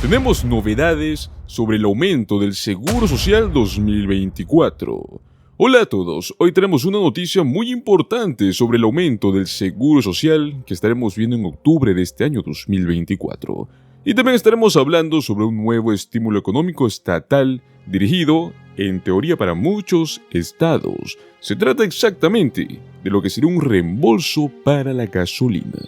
tenemos novedades sobre el aumento del Seguro Social 2024. Hola a todos, hoy tenemos una noticia muy importante sobre el aumento del Seguro Social que estaremos viendo en octubre de este año 2024. Y también estaremos hablando sobre un nuevo estímulo económico estatal dirigido, en teoría, para muchos estados. Se trata exactamente de lo que será un reembolso para la gasolina.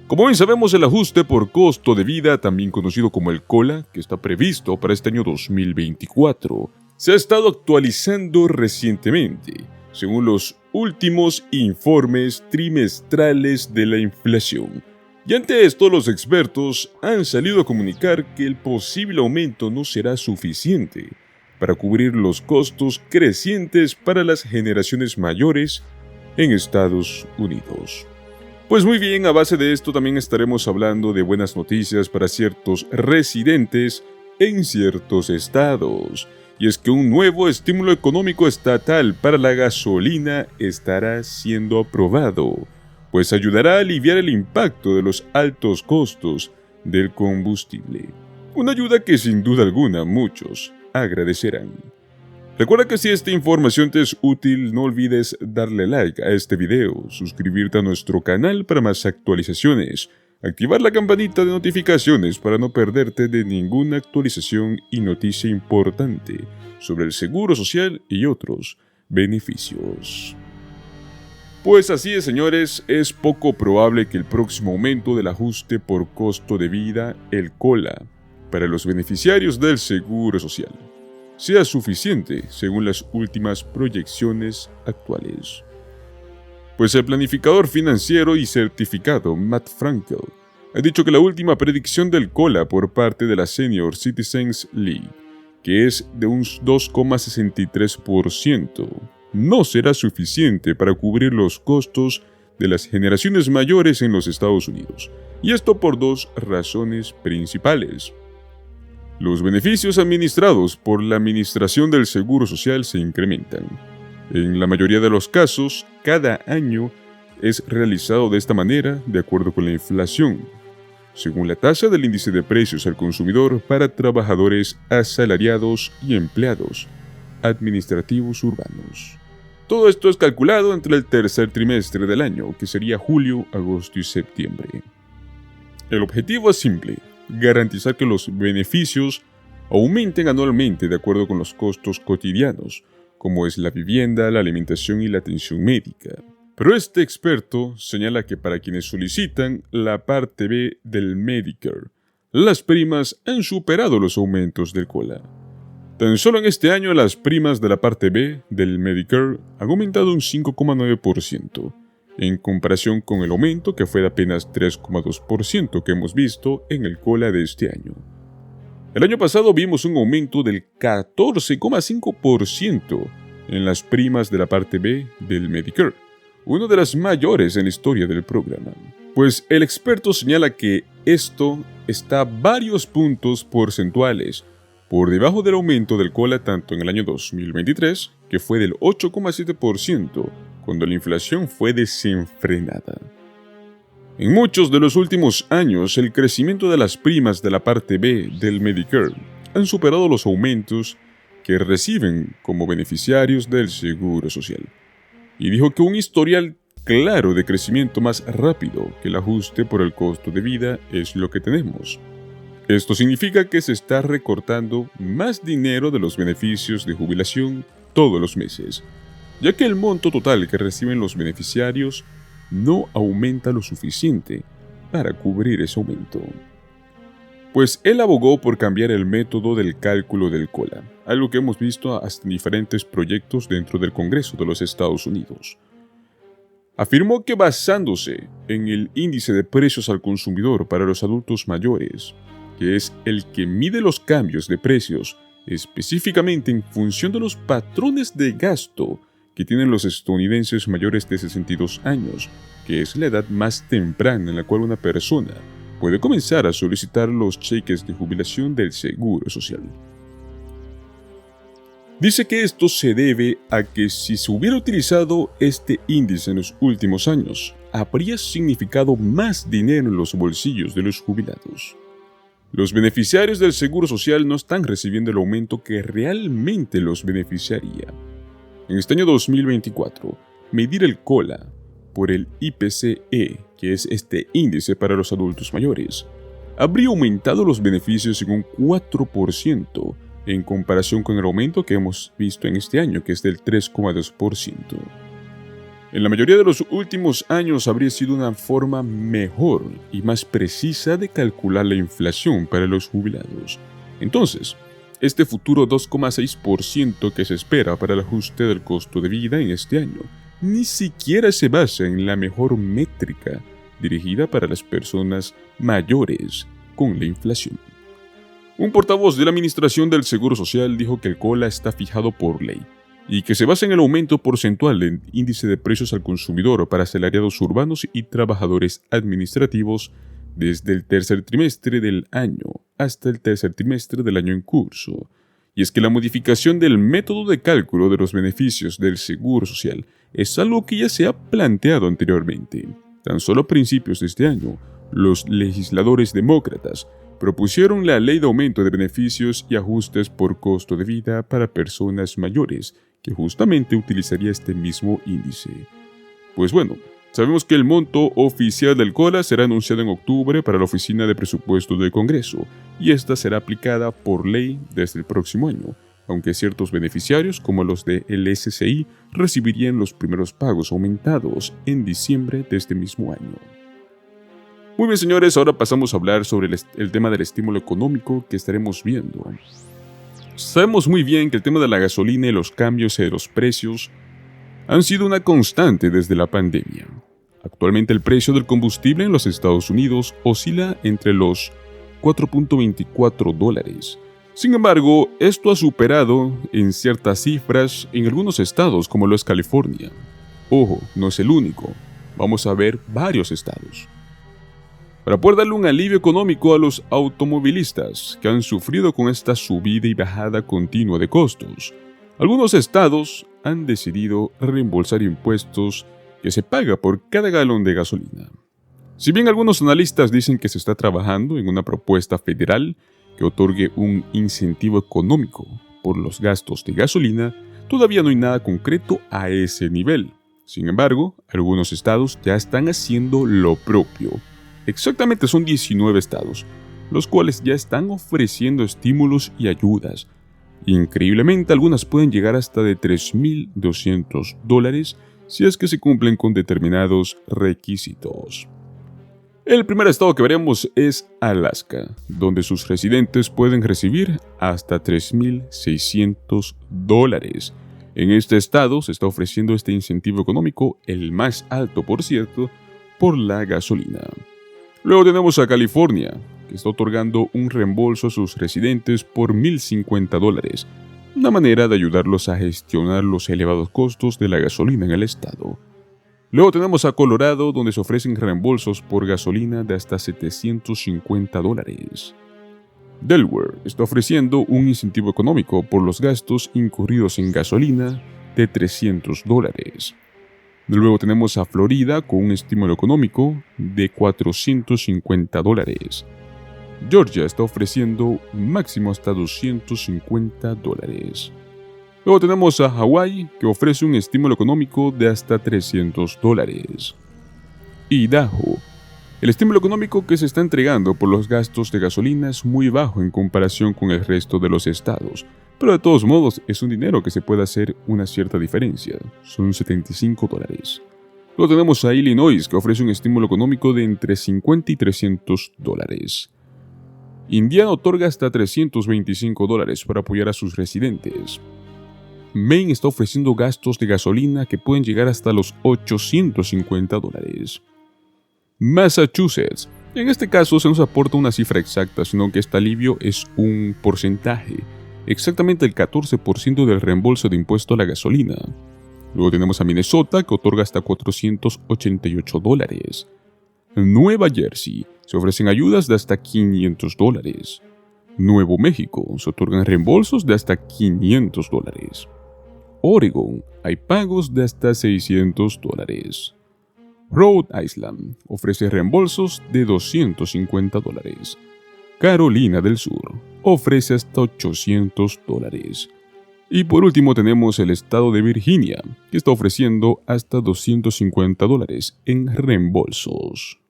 Como bien sabemos, el ajuste por costo de vida, también conocido como el COLA, que está previsto para este año 2024, se ha estado actualizando recientemente, según los últimos informes trimestrales de la inflación. Y ante esto, los expertos han salido a comunicar que el posible aumento no será suficiente para cubrir los costos crecientes para las generaciones mayores en Estados Unidos. Pues muy bien, a base de esto también estaremos hablando de buenas noticias para ciertos residentes en ciertos estados. Y es que un nuevo estímulo económico estatal para la gasolina estará siendo aprobado, pues ayudará a aliviar el impacto de los altos costos del combustible. Una ayuda que sin duda alguna muchos agradecerán. Recuerda que si esta información te es útil, no olvides darle like a este video, suscribirte a nuestro canal para más actualizaciones, activar la campanita de notificaciones para no perderte de ninguna actualización y noticia importante sobre el Seguro Social y otros beneficios. Pues así es, señores, es poco probable que el próximo aumento del ajuste por costo de vida, el COLA, para los beneficiarios del Seguro Social sea suficiente según las últimas proyecciones actuales. Pues el planificador financiero y certificado Matt Frankel ha dicho que la última predicción del COLA por parte de la Senior Citizens League, que es de un 2,63%, no será suficiente para cubrir los costos de las generaciones mayores en los Estados Unidos, y esto por dos razones principales. Los beneficios administrados por la Administración del Seguro Social se incrementan. En la mayoría de los casos, cada año es realizado de esta manera de acuerdo con la inflación, según la tasa del índice de precios al consumidor para trabajadores asalariados y empleados administrativos urbanos. Todo esto es calculado entre el tercer trimestre del año, que sería julio, agosto y septiembre. El objetivo es simple: garantizar que los beneficios aumenten anualmente de acuerdo con los costos cotidianos, como es la vivienda, la alimentación y la atención médica. Pero este experto señala que para quienes solicitan la parte B del Medicare, las primas han superado los aumentos del COLA. Tan solo en este año las primas de la parte B del Medicare han aumentado un 5,9%, en comparación con el aumento que fue de apenas 3,2% que hemos visto en el COLA de este año. El año pasado vimos un aumento del 14,5% en las primas de la parte B del Medicare, una de las mayores en la historia del programa. Pues el experto señala que esto está varios puntos porcentuales por debajo del aumento del COLA tanto en el año 2023, que fue del 8,7%, cuando la inflación fue desenfrenada. En muchos de los últimos años, el crecimiento de las primas de la parte B del Medicare han superado los aumentos que reciben como beneficiarios del Seguro Social. Y dijo que un historial claro de crecimiento más rápido que el ajuste por el costo de vida es lo que tenemos. Esto significa que se está recortando más dinero de los beneficios de jubilación todos los meses, ya que el monto total que reciben los beneficiarios no aumenta lo suficiente para cubrir ese aumento. Pues él abogó por cambiar el método del cálculo del COLA, algo que hemos visto hasta en diferentes proyectos dentro del Congreso de los Estados Unidos. Afirmó que basándose en el índice de precios al consumidor para los adultos mayores, que es el que mide los cambios de precios específicamente en función de los patrones de gasto que tienen los estadounidenses mayores de 62 años, que es la edad más temprana en la cual una persona puede comenzar a solicitar los cheques de jubilación del Seguro Social. Dice que esto se debe a que si se hubiera utilizado este índice en los últimos años, habría significado más dinero en los bolsillos de los jubilados. Los beneficiarios del Seguro Social no están recibiendo el aumento que realmente los beneficiaría. En este año 2024, medir el COLA por el IPC-E, que es este índice para los adultos mayores, habría aumentado los beneficios en un 4% en comparación con el aumento que hemos visto en este año, que es del 3,2%. En la mayoría de los últimos años habría sido una forma mejor y más precisa de calcular la inflación para los jubilados. Entonces, este futuro 2,6% que se espera para el ajuste del costo de vida en este año ni siquiera se basa en la mejor métrica dirigida para las personas mayores con la inflación. Un portavoz de la Administración del Seguro Social dijo que el COLA está fijado por ley y que se basa en el aumento porcentual del índice de precios al consumidor para asalariados urbanos y trabajadores administrativos desde el tercer trimestre del año hasta el tercer trimestre del año en curso. Y es que la modificación del método de cálculo de los beneficios del Seguro Social es algo que ya se ha planteado anteriormente. Tan solo a principios de este año, los legisladores demócratas propusieron la Ley de Aumento de Beneficios y Ajustes por Costo de Vida para Personas Mayores, que justamente utilizaría este mismo índice. Pues bueno, sabemos que el monto oficial del COLA será anunciado en octubre para la Oficina de Presupuestos del Congreso, y esta será aplicada por ley desde el próximo año, aunque ciertos beneficiarios, como los de el SSI, recibirían los primeros pagos aumentados en diciembre de este mismo año. Muy bien, señores, ahora pasamos a hablar sobre el tema del estímulo económico que estaremos viendo. Sabemos muy bien que el tema de la gasolina y los cambios de los precios han sido una constante desde la pandemia. Actualmente el precio del combustible en los Estados Unidos oscila entre los $4.24. Sin embargo, esto ha superado en ciertas cifras en algunos estados como lo es California. Ojo, no es el único. Vamos a ver varios estados. Para poder darle un alivio económico a los automovilistas que han sufrido con esta subida y bajada continua de costos, algunos estados han decidido reembolsar impuestos que se paga por cada galón de gasolina. Si bien algunos analistas dicen que se está trabajando en una propuesta federal que otorgue un incentivo económico por los gastos de gasolina, todavía no hay nada concreto a ese nivel. Sin embargo, algunos estados ya están haciendo lo propio. Exactamente son 19 estados, los cuales ya están ofreciendo estímulos y ayudas. Increíblemente, algunas pueden llegar hasta de $3,200 si es que se cumplen con determinados requisitos. El primer estado que veremos es Alaska, donde sus residentes pueden recibir hasta $3,600. En este estado se está ofreciendo este incentivo económico, el más alto por cierto, por la gasolina. Luego tenemos a California, que está otorgando un reembolso a sus residentes por $1,050, una manera de ayudarlos a gestionar los elevados costos de la gasolina en el estado. Luego tenemos a Colorado, donde se ofrecen reembolsos por gasolina de hasta $750. Delaware está ofreciendo un incentivo económico por los gastos incurridos en gasolina de $300. Luego tenemos a Florida con un estímulo económico de $450. Georgia está ofreciendo un máximo hasta $250. Luego tenemos a Hawái, que ofrece un estímulo económico de hasta $300. Idaho. El estímulo económico que se está entregando por los gastos de gasolina es muy bajo en comparación con el resto de los estados, pero de todos modos es un dinero que se puede hacer una cierta diferencia, son $75. Luego tenemos a Illinois, que ofrece un estímulo económico de entre $50 y $300. Indiana otorga hasta $325 para apoyar a sus residentes. Maine está ofreciendo gastos de gasolina que pueden llegar hasta los $850. Massachusetts. En este caso se nos aporta una cifra exacta, sino que este alivio es un porcentaje, exactamente el 14% del reembolso de impuesto a la gasolina. Luego tenemos a Minnesota, que otorga hasta $488. Nueva Jersey, se ofrecen ayudas de hasta $500. Nuevo México, se otorgan reembolsos de hasta $500. Oregon, hay pagos de hasta $600. Rhode Island ofrece reembolsos de $250. Carolina del Sur ofrece hasta $800. Y por último tenemos el estado de Virginia, que está ofreciendo hasta $250 en reembolsos.